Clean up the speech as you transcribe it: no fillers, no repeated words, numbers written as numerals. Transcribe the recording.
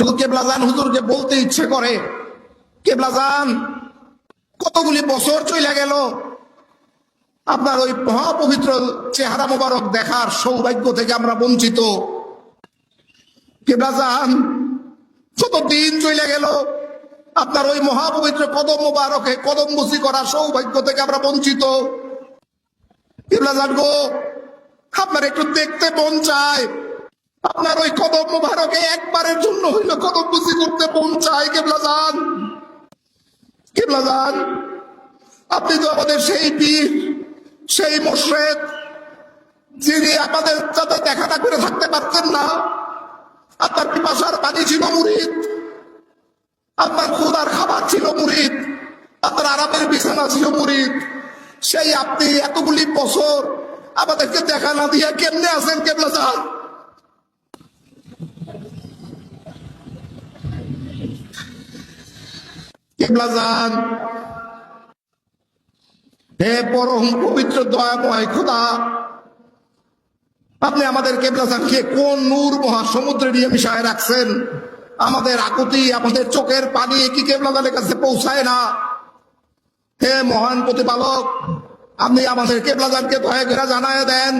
শুধু কেবলাজান হুজুরকে বলতে ইচ্ছে করে, কেবলাজান কতগুলি বছর চলে গেল, আপনার ওই মহাপবিত্র চেহারা মোবারক দেখার সৌভাগ্য থেকে আমরা বঞ্চিত। কেবলাজান কত দিন চলে গেল, আপনার ওই মহাপবিত্র কদম মোবারকে কদম বসি করার সৌভাগ্য থেকে আমরা বঞ্চিত। কেবলাজান গো, আপনার একটু দেখতে মন চায়, আপনার ওই কদম মোবারকে একবারের জন্য হইলো কদম বসি করতে মন চায়। কেবলাজান, কেবলাজান আপনি তো আমাদের সেই পীর, সেই মুর্শিদ, যিনি আমাদের সাথে দেখা না করে থাকতে পারতেন না। আপনার পিপাসার পানি ছিল মুরিদ, আপনার ক্ষুধার খাবার ছিল মুরিদ, আপনার আরামের বিছানা ছিল মুরিদ। সেই আপনি এতগুলি বছর আমাদেরকে দেখা না দিয়ে কেমনে আছেন কেবলাজান? কেবলাজান, হে পরম পবিত্র দয়াময় খোদা, আপনি আমাদের কেবলাজানকে কোন নূর মহাসমুদ্রে নিয়ে মিশায় রাখছেন? আমাদের আকুতি, আমাদের চোখের পানি কি কেবলাজানের কাছে পৌঁছায় না? হে মহান প্রতিপালক, আপনি আমাদের কেবলাজানকে দয়া করে জানায় দেন